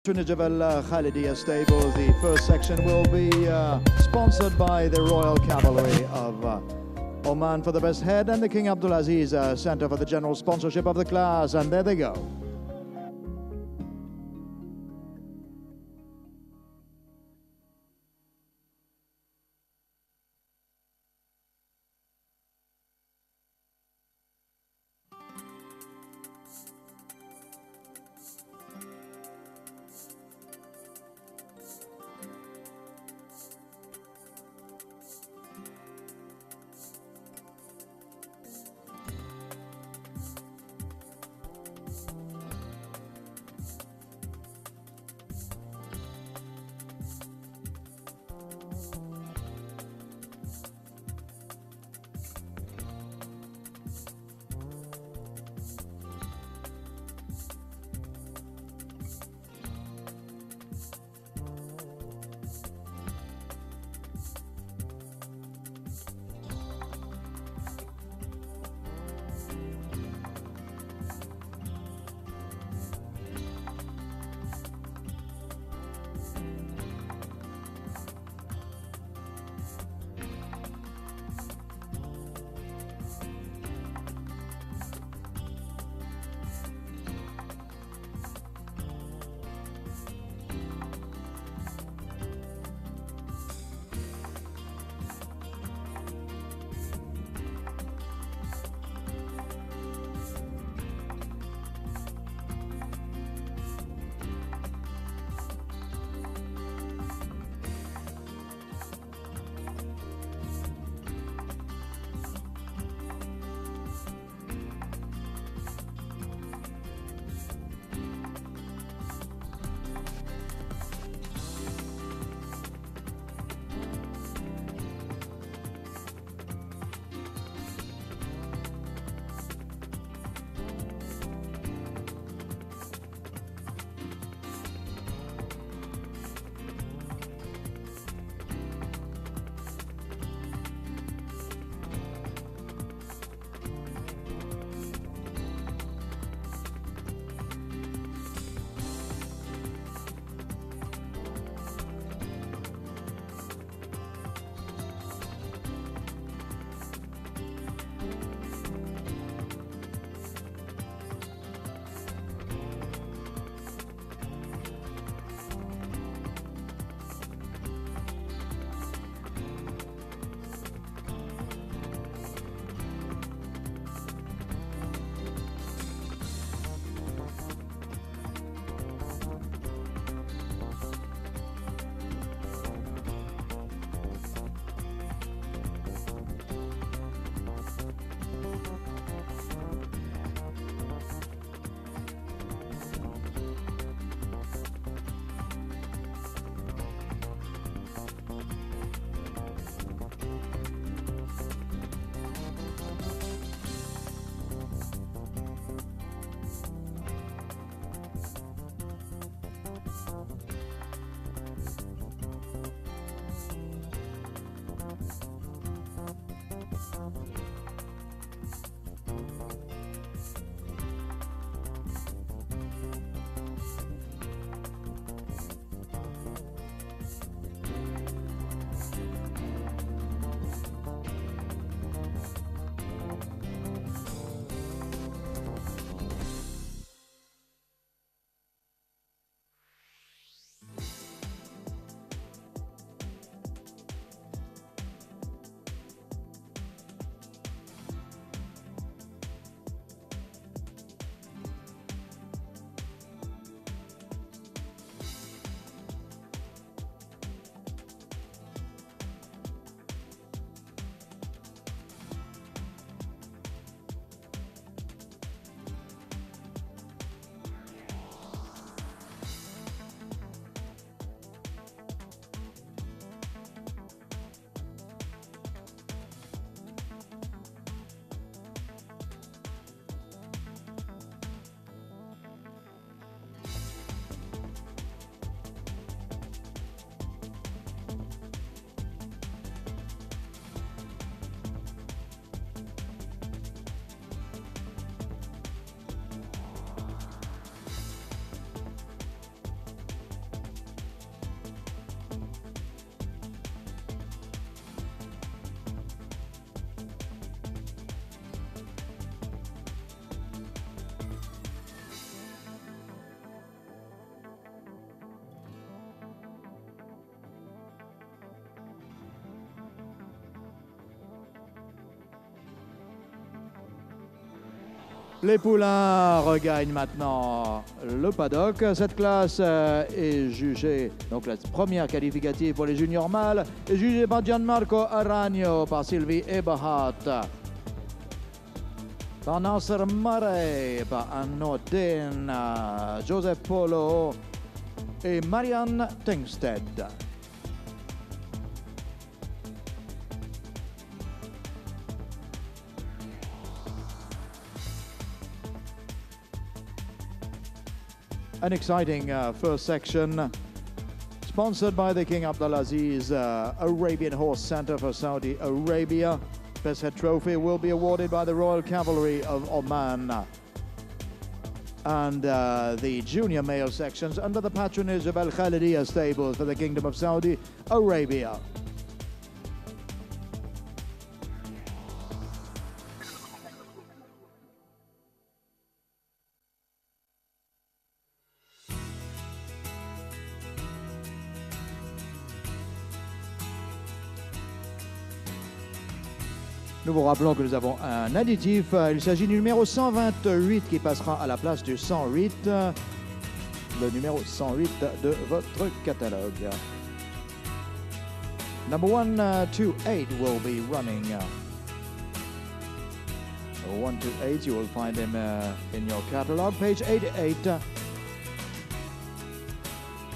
Trinidad Khalidia Stables. The first section will be sponsored by the Royal Cavalry of Oman for the best head and the King Abdulaziz Center for the general sponsorship of the class. And there they go. Les poulains regagnent maintenant le paddock. Cette classe est jugée, donc la première qualificative pour les juniors mâles, est jugée par Gianmarco Aragno, par Sylvie Eberhardt, par Nasser Marey, par Anodin, Joseph Polo et Marianne Tengsted. An exciting first section, sponsored by the King Abdulaziz Arabian Horse Center for Saudi Arabia. Best Head Trophy will be awarded by the Royal Cavalry of Oman. And the junior male sections under the patronage of Al Khalidiyah Stables for the Kingdom of Saudi Arabia. Nous vous rappelons que nous avons un additif. Il s'agit du numéro 128 qui passera à la place du 108. Le numéro 108 de votre catalogue. Number 128 will be running. 128, you will find him in your catalog, page 88.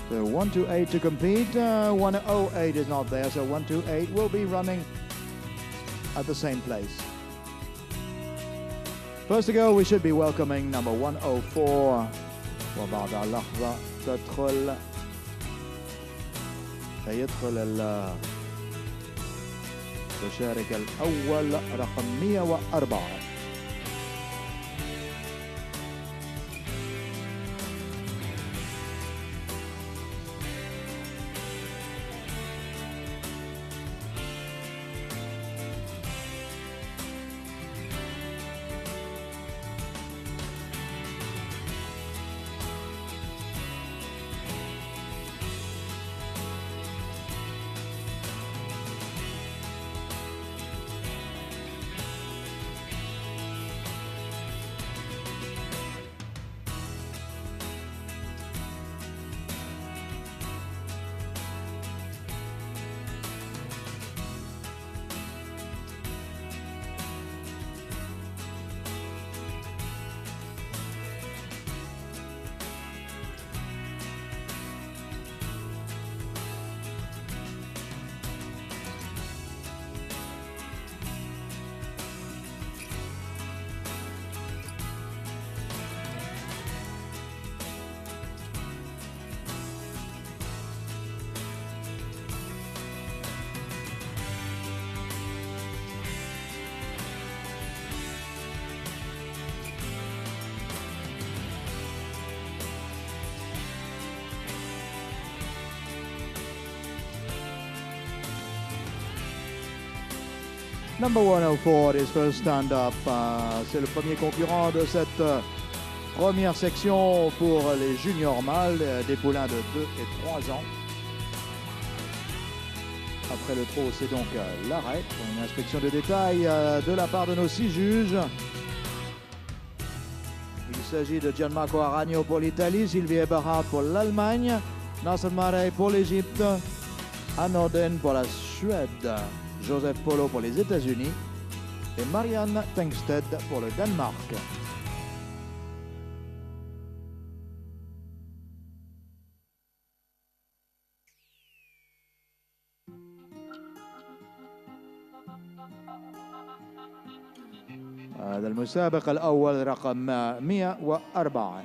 So 128 to compete. 108 is not there, so 128 will be running at the same place. First to go, we should be welcoming number 104 وبعد لحظة سيدخل المشارك الأول رقم 104. Number 104 is first stand-up. C'est le premier concurrent de cette première section pour les juniors mâles, des poulains de 2 et 3 ans. Après le trot, c'est donc l'arrêt pour une inspection de détail de la part de nos 6 juges. Il s'agit de Gianmarco Aragno pour l'Italie, Sylvie Eberhardt pour l'Allemagne, Nasser Marey pour l'Égypte, Anodin pour la Suède, Joseph Polo pour les États-Unis et Marianne Tengsted pour le Danemark. هذا المسابقة الأول رقم 104.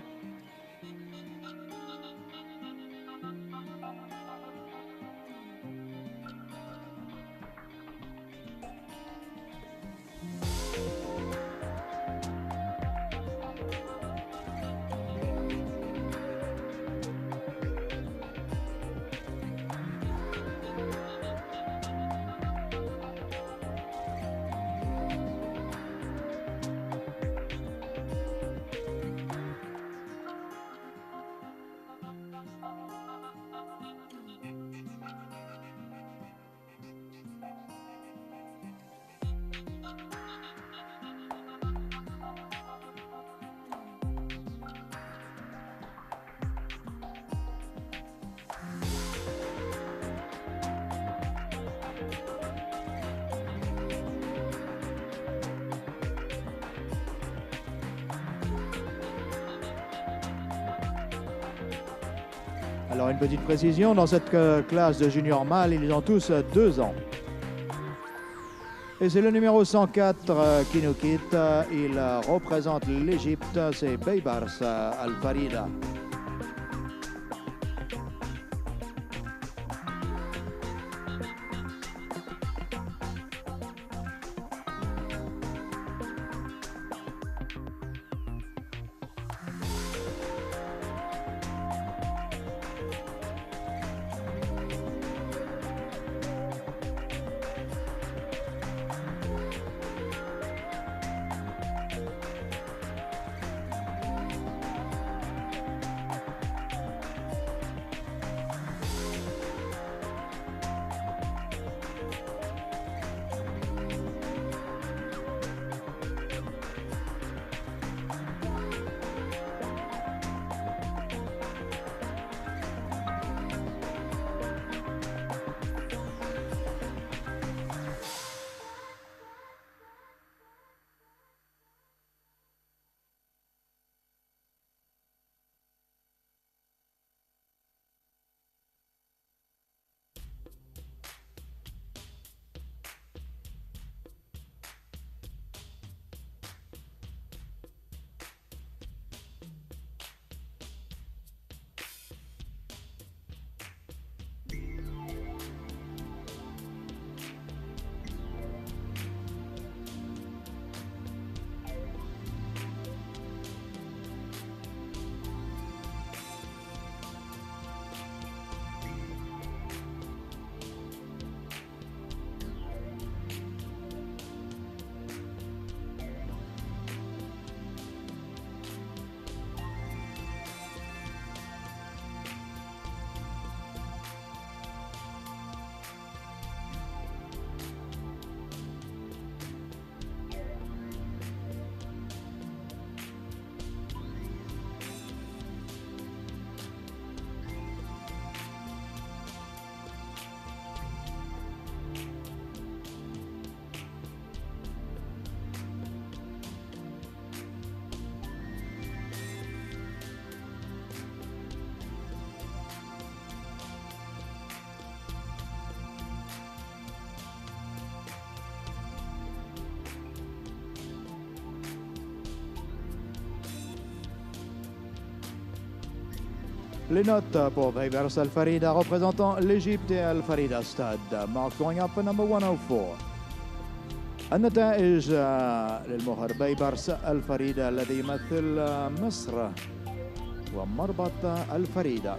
Alors une petite précision, dans cette classe de junior mâle, ils ont tous 2 ans. Et c'est le numéro 104 qui nous quitte. Il représente l'Égypte, c'est Beibars Al Farida. Les notes pour Beibars Al Farida représentant l'Égypte et Al Farida Stade. Mark going up number 104. النتائج للمهر بيبرس الفريدة الذي يمثل مصر ومربط الفريدة.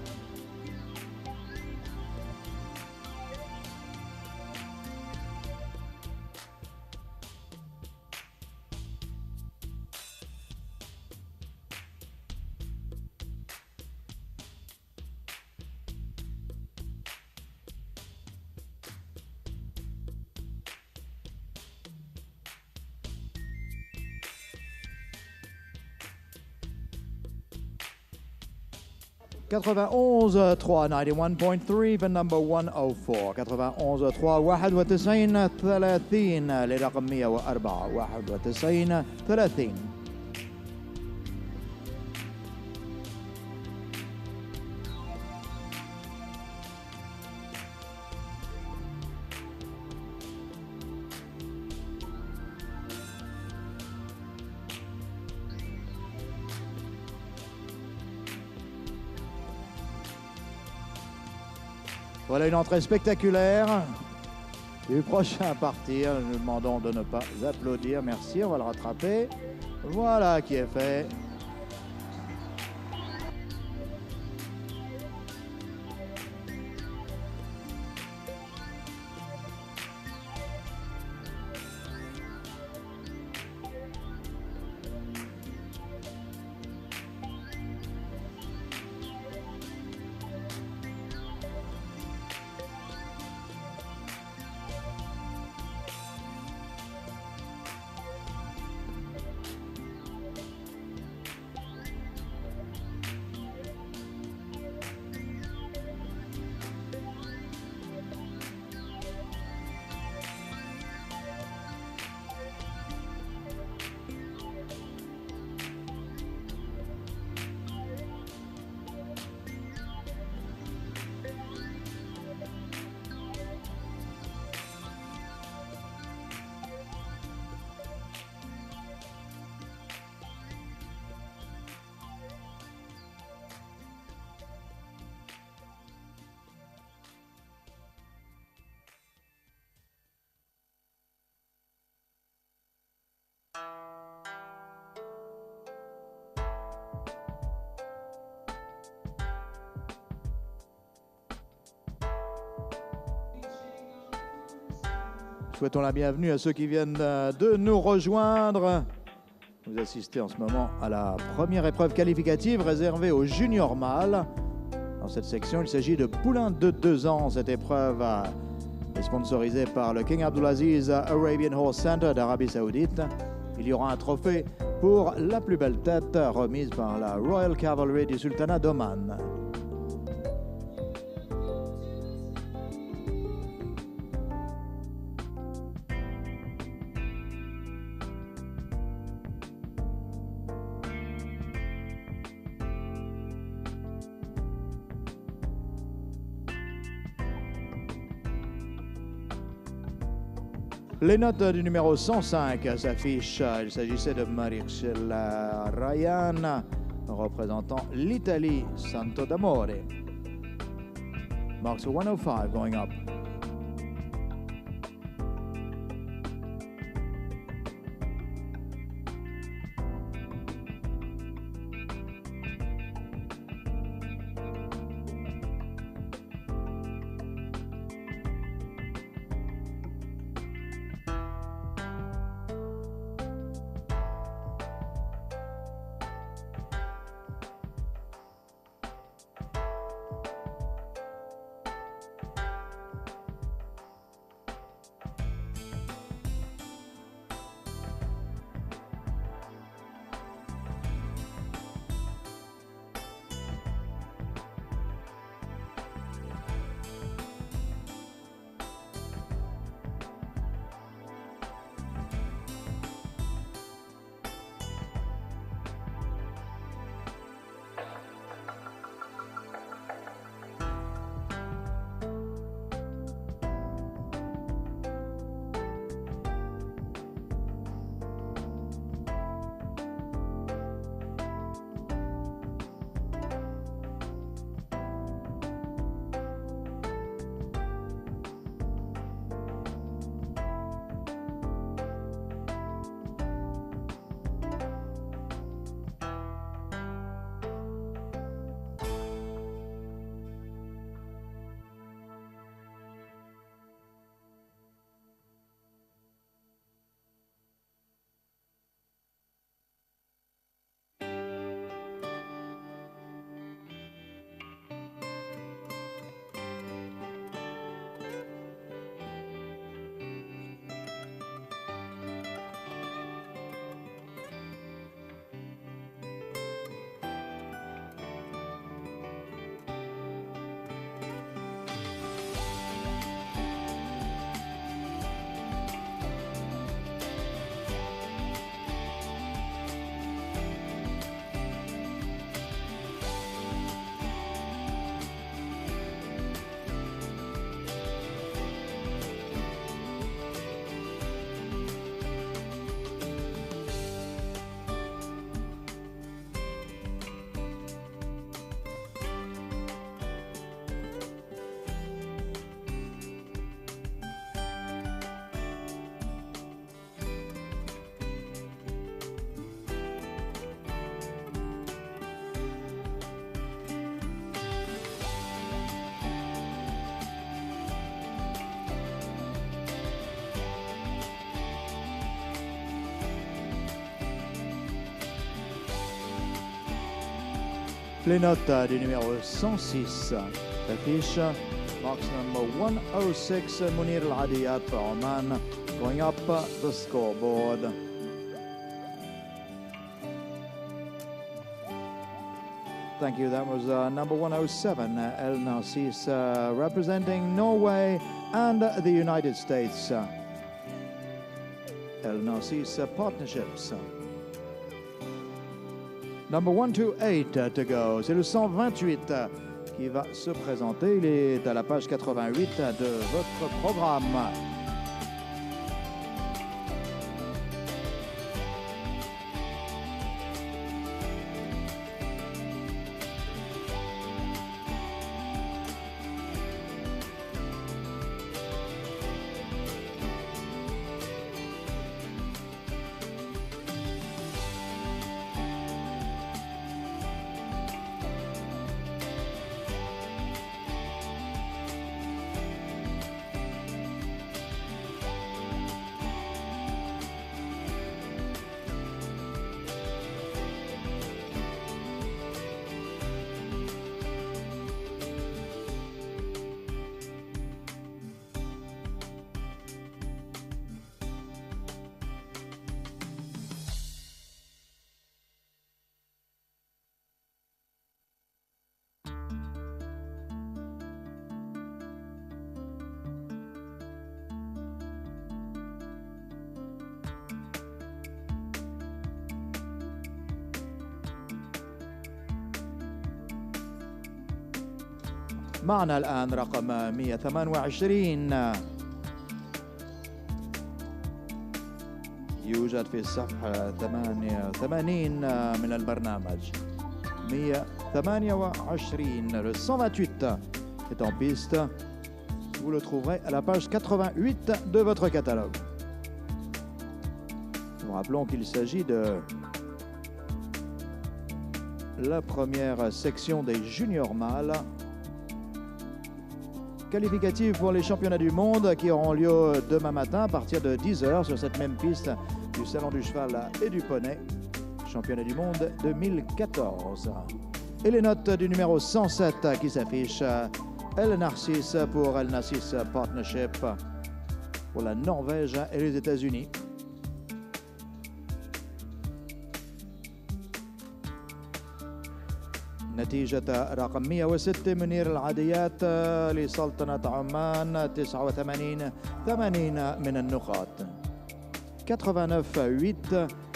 $91 3 91.3 بالنمبر 104. 91 3 91 30 لرقم 104. 91 30. Voilà une entrée spectaculaire du prochain partir. Nous demandons de ne pas applaudir. Merci, on va le rattraper. Voilà qui est fait. Souhaitons la bienvenue à ceux qui viennent de nous rejoindre. Vous assistez en ce moment à la première épreuve qualificative réservée aux juniors mâles. Dans cette section, il s'agit de poulains de 2 ans. Cette épreuve est sponsorisée par le King Abdulaziz Arabian Horse Center d'Arabie Saoudite. Il y aura un trophée pour la plus belle tête remise par la Royal Cavalry du Sultanat d'Oman. Les notes du numéro 105 s'affichent. Il s'agissait de Marichel Ryan, représentant l'Italie, Santo d'Amore. Marks 105 going up. Les notes du numéro 106 s'affichent. Marks number 106, Munir Al-Adiyat for Oman, going up the scoreboard. Thank you. That was number 107, El Narcisse, representing Norway and the United States. El Narcisse Partnerships. Number 128 to go. C'est le 128 qui va se présenter. Il est à la page 88 de votre programme. معنا الآن رقم 128 يوجد في الصفحة 88 من البرنامج. 128, le 128 est en piste. Vous le trouverez à la page 88 de votre catalogue. Nous rappelons qu'il s'agit de la première section des juniors mâles qualificative pour les championnats du monde qui auront lieu demain matin à partir de 10h sur cette même piste du Salon du Cheval et du Poney, championnat du monde 2014. Et les notes du numéro 107 qui s'affichent, El Narcisse pour El Narcisse Partnership pour la Norvège et les États-Unis. نتيجة رقم 106 منير العاديات لسلطنة عمان 89 من النقاط. 89-8,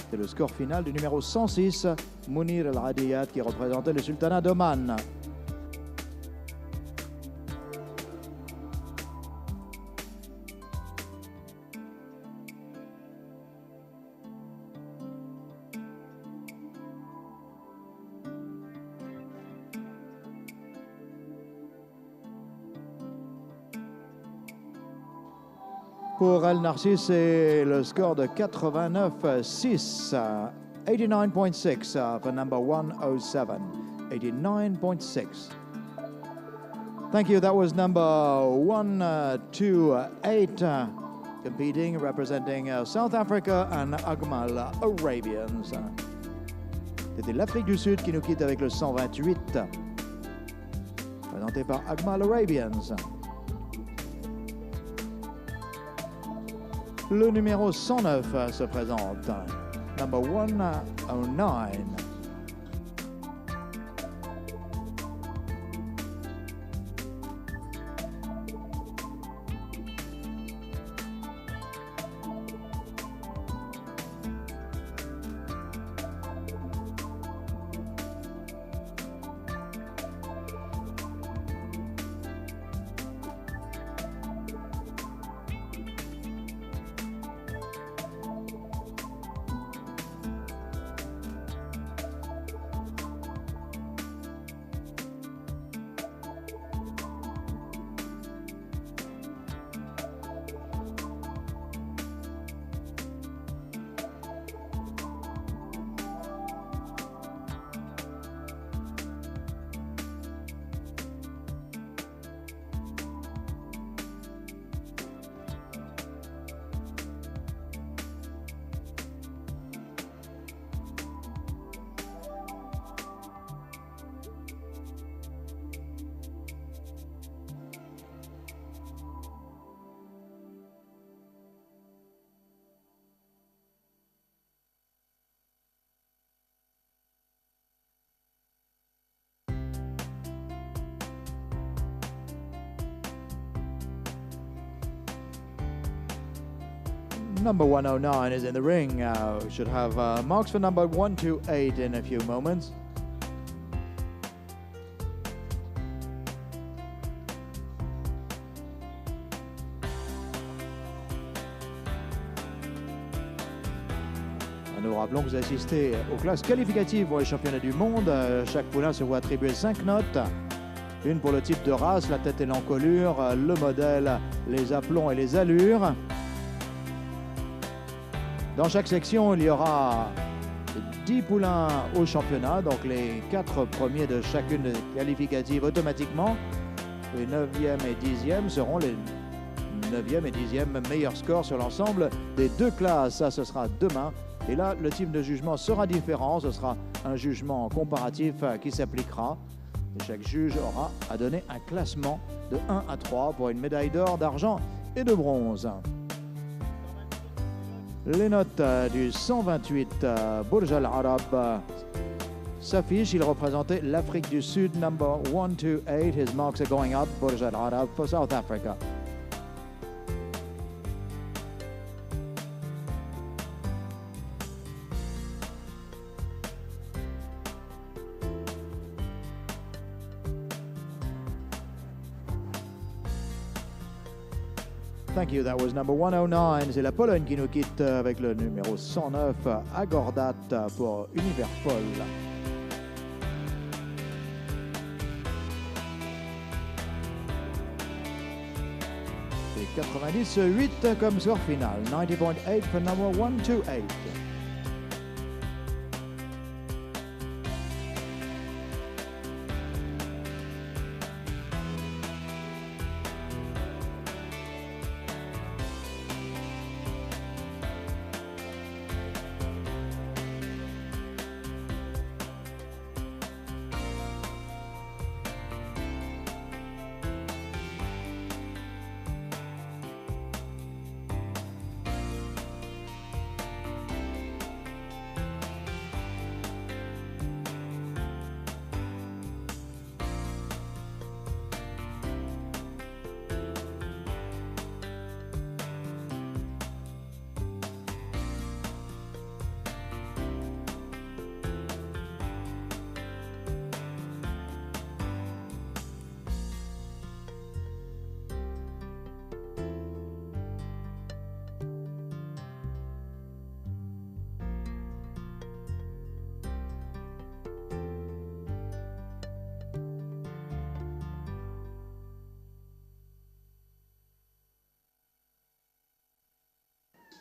c'est le score final du numéro 106, Mounir El Adiyat, qui représentait le sultanat d'Oman. Pour El Narcisse, c'est le score de 89-6. 89.6 for number 107. 89.6. Thank you. That was number 128 competing, representing South Africa and Agmal Arabians. C'était l'Afrique du Sud qui nous quitte avec le 128, présenté par Agmal Arabians. Le numéro 109 se présente, number 109. Number 109 is in the ring. We should have marks for number 128 in a few moments. Nous rappelons que vous assistez aux classes qualificatives pour les championnats du monde. Chaque poulain se voit attribuer 5 notes. Une pour le type de race, la tête et l'encolure, le modèle, les aplombs et les allures. Dans chaque section, il y aura 10 poulains au championnat, donc les 4 premiers de chacune des qualificatives automatiquement. Les 9e et 10e seront les 9e et 10e meilleurs scores sur l'ensemble des 2 classes. Ça, ce sera demain. Et là, le type de jugement sera différent. Ce sera un jugement comparatif qui s'appliquera. Et chaque juge aura à donner un classement de 1 à 3 pour une médaille d'or, d'argent et de bronze. Les notes du 128 Burj Al Arab s'affichent. Il représentait l'Afrique du Sud, number 128. His marks are going up. Burj Al Arab for South Africa. Thank you, that was number 109. C'est la Pologne qui nous quitte avec le numéro 109, Agordat pour Univerpol. Et 98 comme score final. 90.8 for number 128.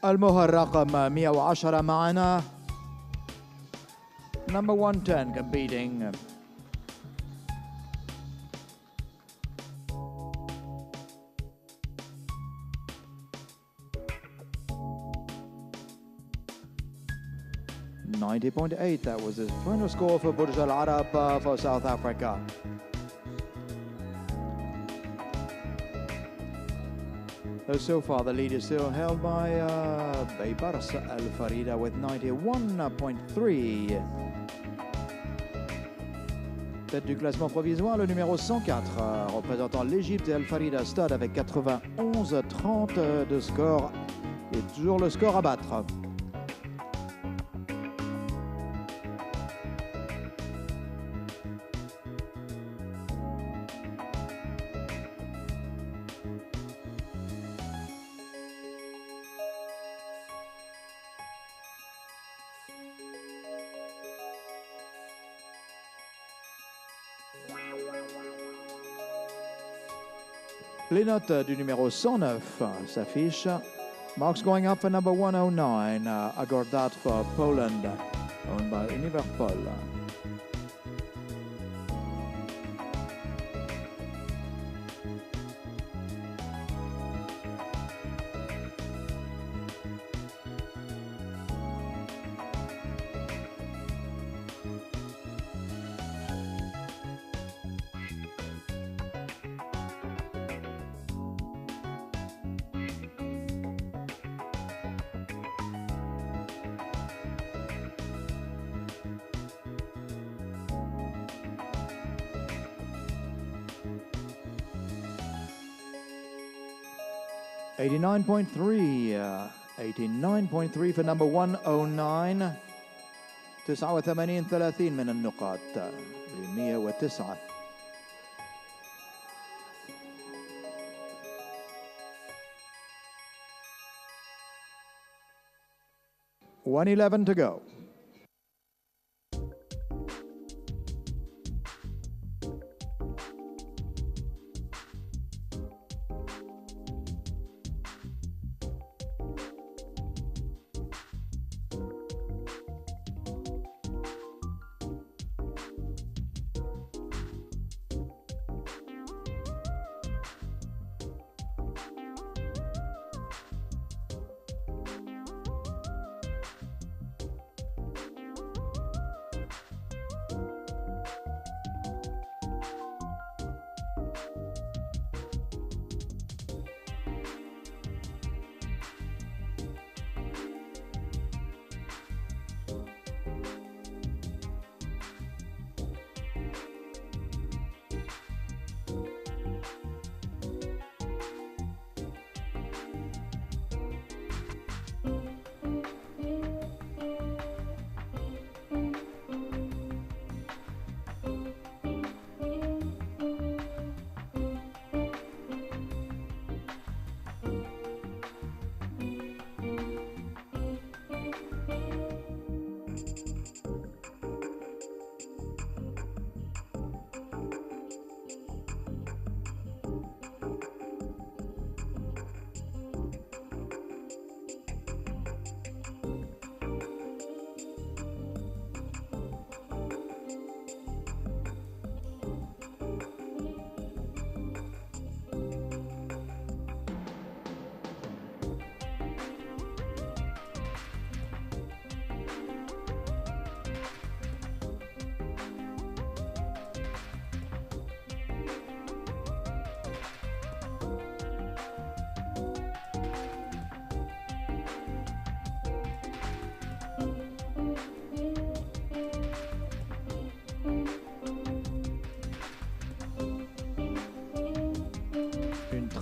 المهر رقم 110 معنا. Number 110 competing. $90.8, that was the final score for Burj Al Arab for South Africa. So far, the lead is still held by Baybars Al Farida with 91.3. Tête du classement provisoire, le numéro 104, représentant l'Égypte, et Al Farida Stade avec 91-30 de score. Et toujours le score à battre. Les notes du numéro 109 s'affichent. Marks going up for number 109, Agordat for Poland, owned by Univerpol. $89.3 for number 109. 89 من النقاط ل 109. $111 to go.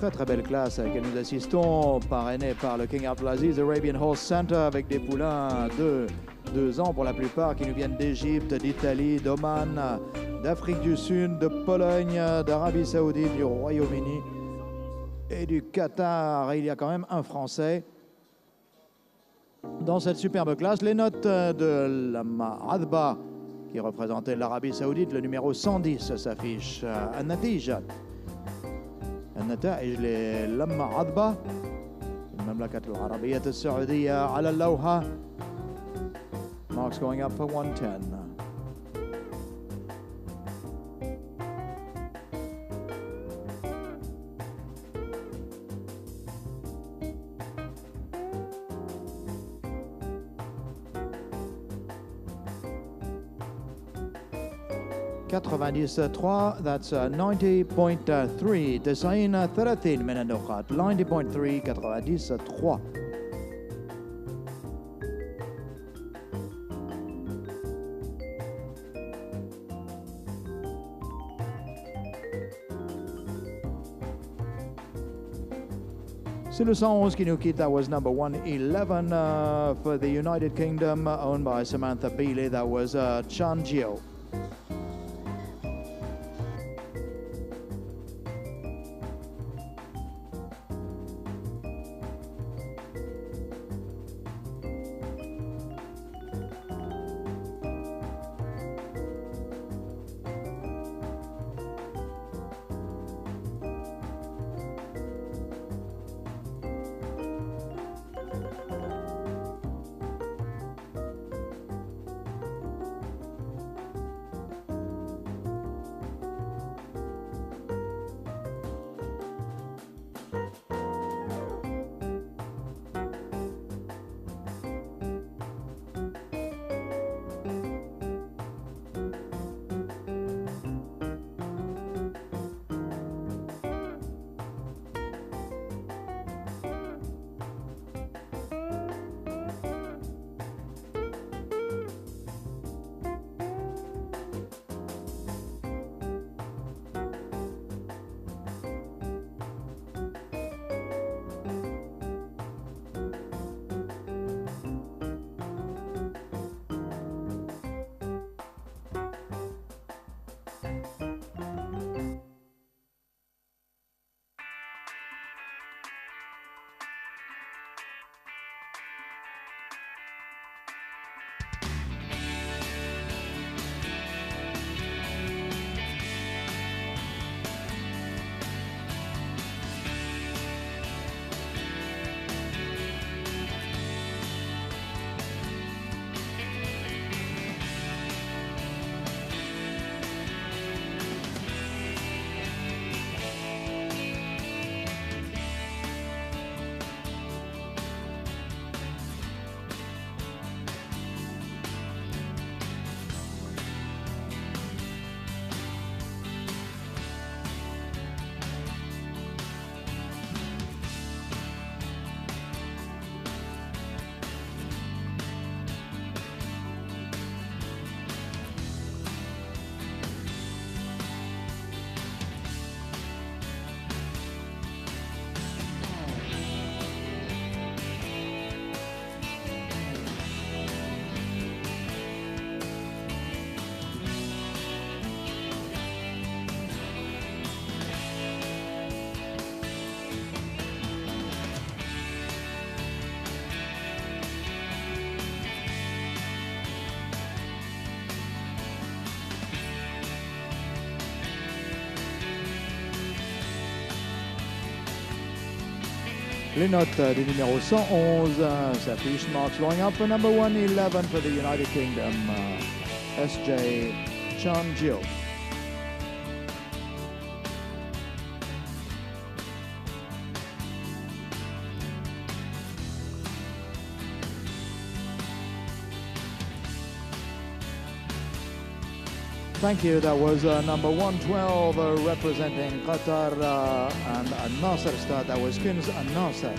très très belle classe à laquelle nous assistons, parrainé par le King Abdulaziz Arabian Horse Center avec des poulains de 2 ans pour la plupart qui nous viennent d'Égypte, d'Italie, d'Oman, d'Afrique du Sud, de Pologne, d'Arabie Saoudite, du Royaume-Uni et du Qatar. Il y a quand même un Français dans cette superbe classe. Les notes de Lamma Adba qui représentait l'Arabie Saoudite, le numéro 110 s'affiche. النتيجة النتائج للما عضبة المملكة العربية السعودية على اللوحة. Marks going up for 110. that's 90.3 90 30 من النقاط 90.3 93. C'est le 111 qui nous quitte. That was number 111 for the United Kingdom, owned by Samantha Bealey. That was Chanjio. Les notes du numéro 111 s'affichent. Marks going up for number 111 for the United Kingdom, S.J. Chanjio. Thank you. That was number 112 representing Qatar and Al-Nasser stud. That was Kins Al-Nasser.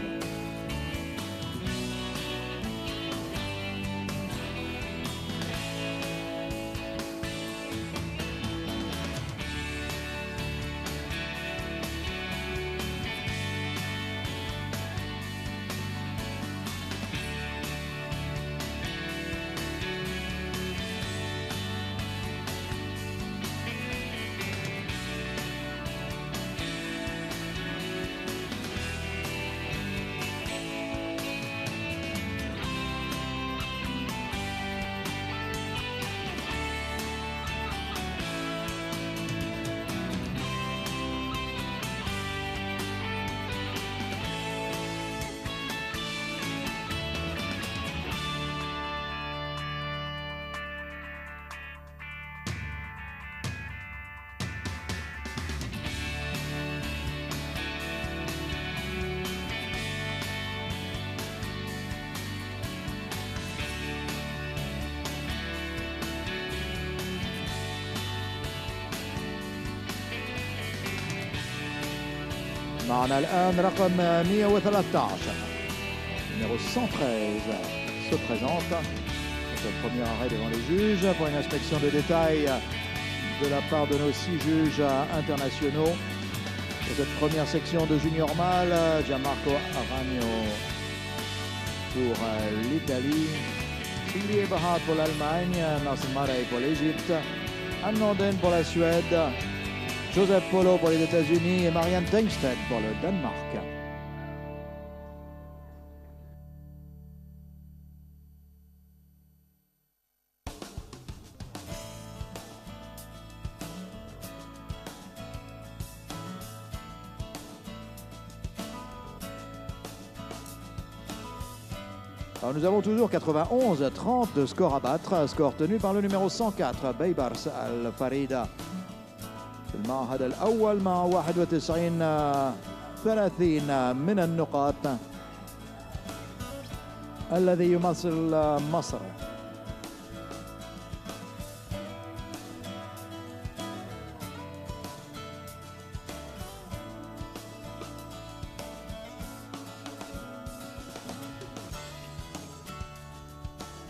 معنا الآن رقم 113. Numéro 113 se présente. C'est le premier arrêt devant les juges pour une inspection de détail de la part de nos 6 juges internationaux. Pour cette première section de junior mâle, Gianmarco Aragno pour l'Italie, Chili Eberhard pour l'Allemagne, Nasser Marey pour l'Égypte, Anne Norden pour la Suède, Joseph Polo pour les États-Unis et Marianne Tengsted pour le Danemark. Alors nous avons toujours 91-30 de score à battre, score tenu par le numéro 104 بيبرس الفريدة في المعهد الأول مع 91-30 من النقاط الذي يمثل مصر.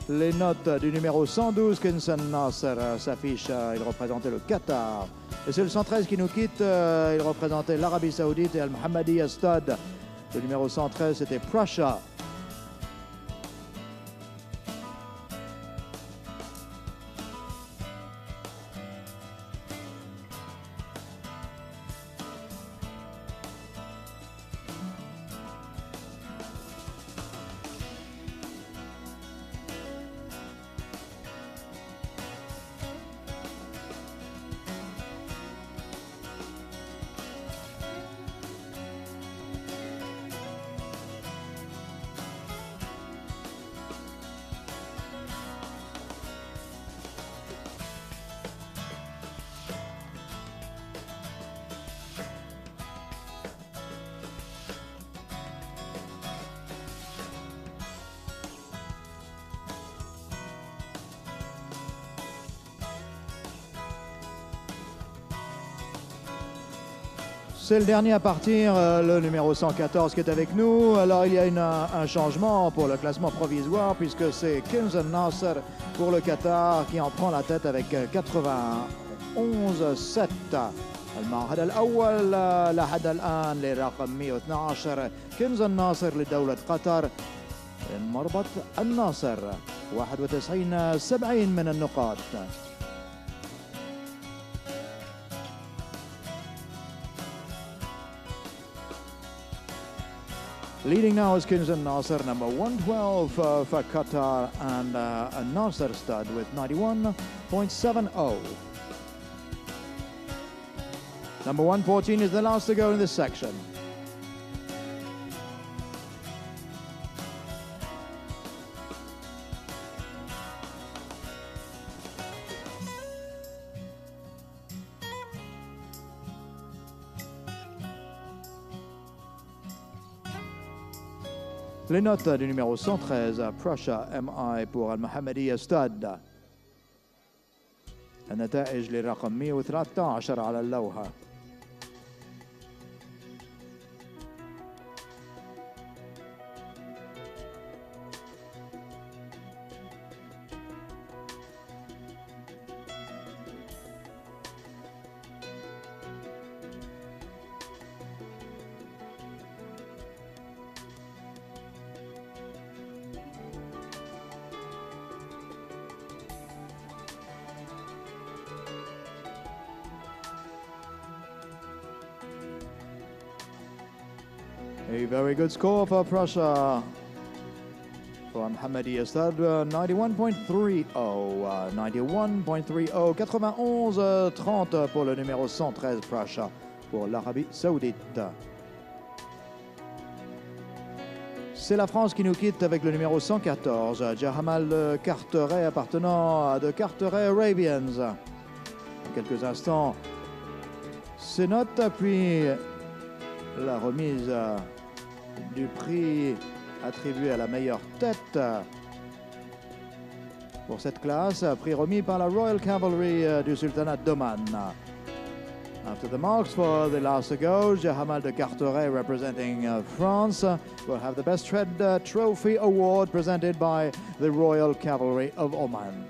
Les notes du numéro 112, Kinson Nasser, s'affichent. Il représentait le Qatar. Et c'est le 113 qui nous quitte. Il représentait l'Arabie Saoudite et Al-Mohammadi Stade. Le numéro 113, c'était Prussia. C'est le dernier à partir, le numéro 114 qui est avec nous. Alors il y a un changement pour le classement provisoire puisque c'est Kinson Nasser pour le Qatar qui en prend la tête avec 91-7. المعهد الأول لحد الآن لرقم 112 كنزون ناصر لدولة قطر. مربط الناصر 91-70 من النقاط. Leading now is Kinson Nasser, number 112 for Qatar, and a Nasser stud with 91.70. Number 114 is the last to go in this section. Les notes du numéro 113, Prussia MI pour Al-Mohammadi Stade. النتائج للرقم 113 على اللوحة. A very good score for Prussia. For Mohammadi Stade, 91.30, 91.30, 91-30 pour le numéro 113 Prussia pour l'Arabie Saoudite. C'est la France qui nous quitte avec le numéro 114, Jahamal Carteret appartenant à de Carteret Arabians. En quelques instants, ses notes, puis la remise du prix attribué à la meilleure tête pour cette classe, prix remis par la Royal Cavalry du Sultanat d'Oman. After the marks for the last to go, Jahamal de Carteret representing France will have the Best Head Trophy Award presented by the Royal Cavalry of Oman.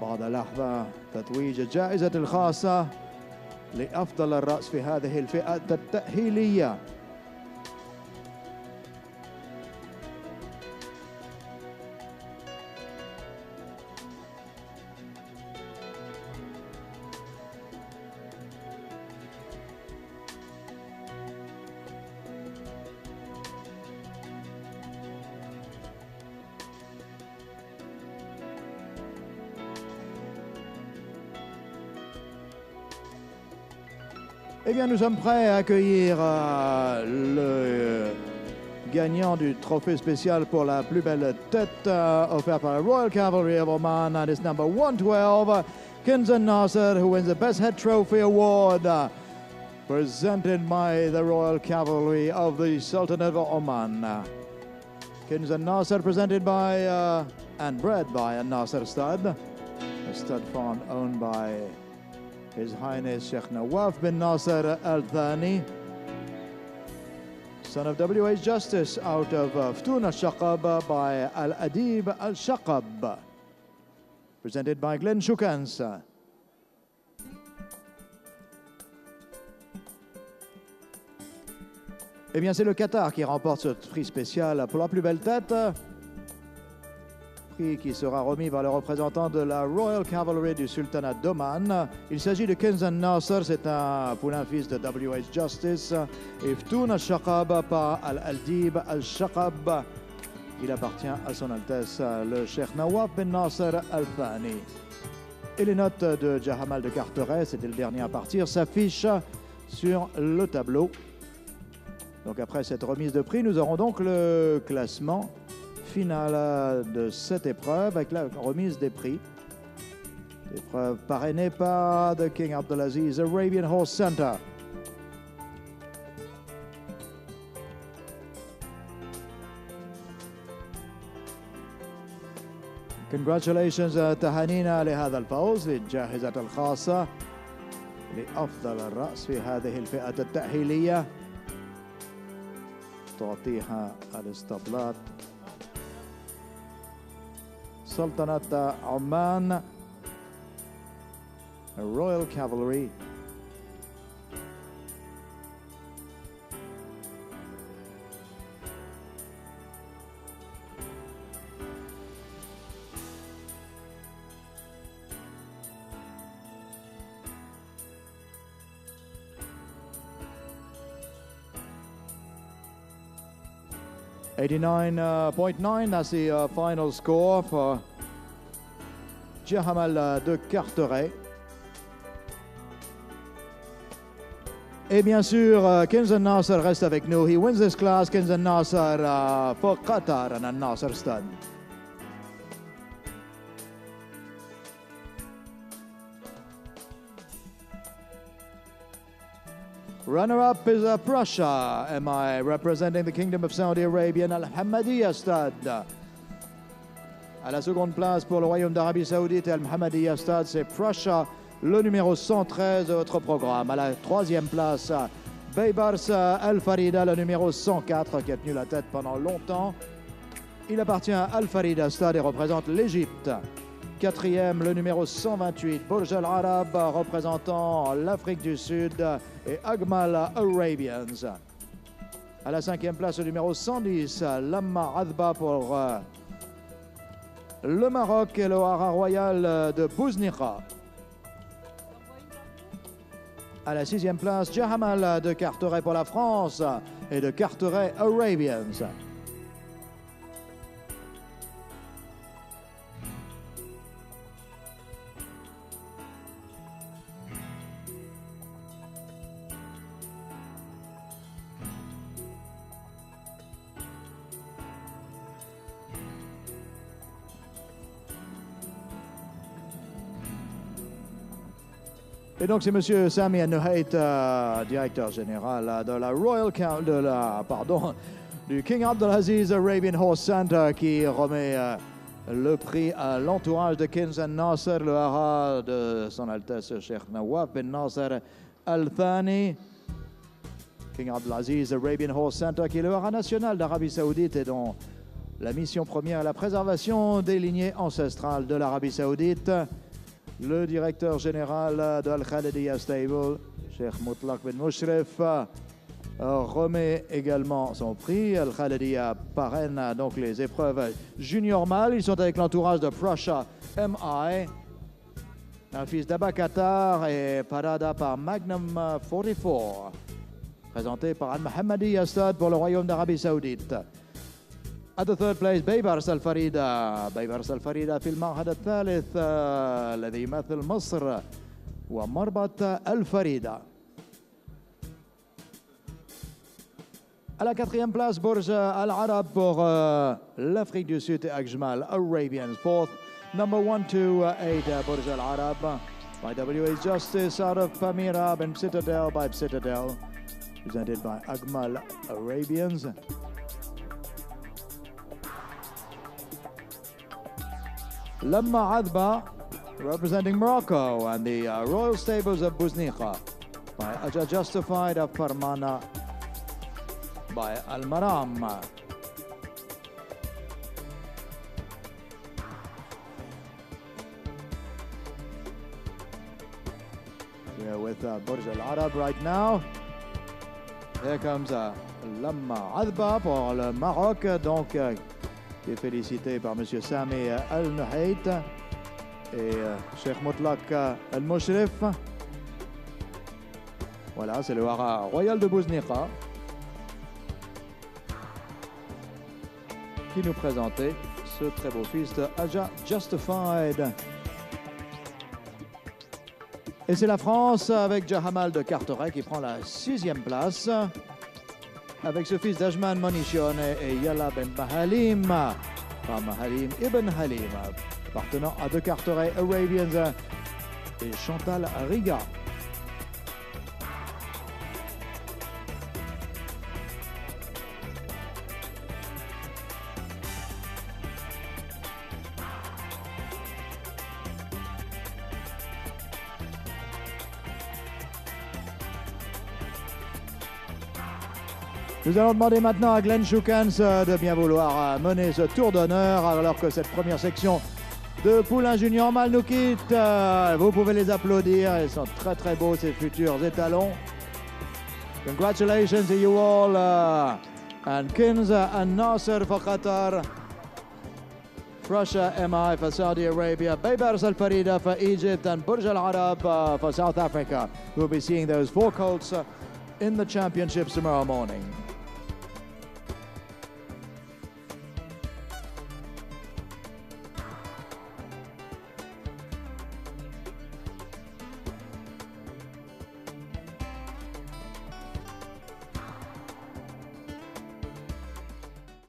وبعد لحظة تتويج الجائزة الخاصة لأفضل الرأس في هذه الفئة التأهيلية. Eh bien, nous sommes prêts à accueillir le gagnant du trophée spécial pour la plus belle tête offert par la Royal Cavalry of Oman, and it's number 112, Kinzan Nasser, who wins the Best Head Trophy Award, presented by the Royal Cavalry of the Sultanate of Oman. Kinzan Nasser, presented by and bred by a Nasser stud, a stud farm owned by His Highness Sheikh Nawaf bin Nasser Al Thani, son of W.H. Justice out of Ftun al-Shaqab by Al-Adib al-Shaqab, presented by Glenn Shukans. Eh bien, c'est le Qatar qui remporte ce prix spécial pour la plus belle tête. Prix qui sera remis par le représentant de la Royal Cavalry du Sultanat d'Oman. Il s'agit de Kinzan Nasser, c'est un poulain fils de W.H. Justice, et Ftun al-Shaqab par Al-Adib al-Shaqab. Il appartient à son Altesse le Cheikh Nawaf bin Nasser Al-Thani. Et les notes de Jahamal de Carteret, c'était le dernier à partir, s'affichent sur le tableau. Donc après cette remise de prix, nous aurons donc le classement final de cette épreuve avec la remise des prix. Épreuve parrainée par The King Abdulaziz Arabian Horse Center. Congratulations تهانينا لهذا الفوز للجائزة الخاصة لأفضل الرأس في هذه الفئة التأهيلية. تعطيها الاسطبلات سلطنة عمان Royal Cavalry. $89.9, that's the final score for Jahamal de Carteret. Et bien sûr, Kinzan Nasser reste avec nous. He wins this class, Kinzan Nasser, for Qatar and a Nasser stud. Runner-up is Prussia, MI, representing the Kingdom of Saudi Arabia, Al-Hammadiyya stud. À la seconde place pour le Royaume d'Arabie Saoudite et Al-Hammadiyya stud, c'est Prussia, le numéro 113 de votre programme. À la troisième place, Baybars Al-Farida, le numéro 104, qui a tenu la tête pendant longtemps. Il appartient à Al-Farida stud et représente l'Égypte. Quatrième, le numéro 128, Burj Al-Arab, représentant l'Afrique du Sud et Agmal Arabians. À la cinquième place, le numéro 110, Lamma Adba pour le Maroc et le Hara Royal de Bouznika. À la sixième place, Jahamal de Carteret pour la France et de Carteret Arabians. Et donc c'est Monsieur Sami Al-Nuhayt, directeur général de la du King Abdulaziz Arabian Horse Center, qui remet le prix à l'entourage de Kinz Nasser, le hara de son Altesse Cheikh Nawaf bin Nasser Al-Thani. King Abdulaziz Arabian Horse Center, qui est le hara national d'Arabie Saoudite et dont la mission première est la préservation des lignées ancestrales de l'Arabie Saoudite. Le directeur général de Al-Khalidiyya Stable, Cheikh Mutlaq bin Mushrif, remet également son prix. Al-Khalidiyya parraine donc les épreuves junior mâles. Ils sont avec l'entourage de Prussia MI, un fils d'Abakatar, et Parada par Magnum 44, présenté par Al-Mohammadi Stade pour le Royaume d'Arabie Saoudite. At the third place بيبرس الفريدة في المعهد الثالث الذي يمثل مصر ومربط الفريدة. À la quatrième place, Burj Al Arab pour l'Afrique du Sud et Ajmal Arabians. Fourth, number 128, Burj Al Arab by WA's Justice out of Pamira and Citadel by Citadel, presented by Ajmal Arabians. Lamma Adba, representing Morocco, and the Royal Stables of Buzniqa by Aja Justified of Farmana by Al Maram. We're with Burj Al Arab right now. Here comes Lamma Adba pour le Maroc, donc qui est félicité par M. Sami Al-Nuhayt et Cheikh Mutlaq Al-Mushrif. Voilà, c'est le hara royal de Buzniqa qui nous présentait ce très beau fils de Aja Justified. Et c'est la France avec Jahamal de Carteret qui prend la 6e place, avec ce fils d'Ajman Monichione et Yalla Ben Mahalim, par Mahalim Ibn Halim, appartenant à De Carteret Arabians et Chantal Riga. Nous allons demander maintenant à Glenn Shukans de bien vouloir mener ce tour d'honneur alors que cette première section de poulains junior mâles nous quitte. Vous pouvez les applaudir, ils sont très très beaux ces futurs étalons. Congratulations to you all and Kinz and Nasser for Qatar, Prussia MI for Saudi Arabia, Baybars Al Farida for Egypt, and Burj Al Arab for South Africa. We'll be seeing those 4 colts in the championships tomorrow morning.